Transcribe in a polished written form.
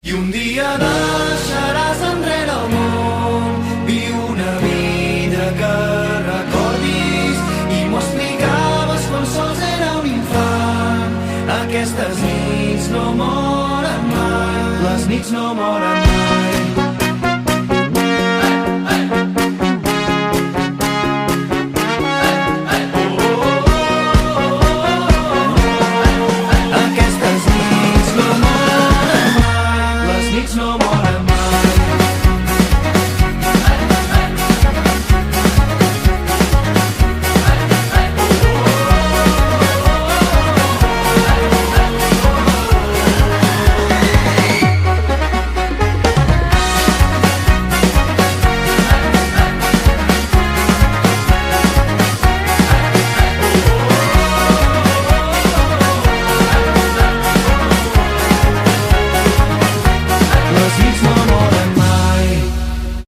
I un dia deixaràs enrere el món, viu una vida que recordis, i m'ho explicaves quan sols era un infant. Aquestes nits no moren mai, les nits no moren mai. No moren mai. Les nits no moren.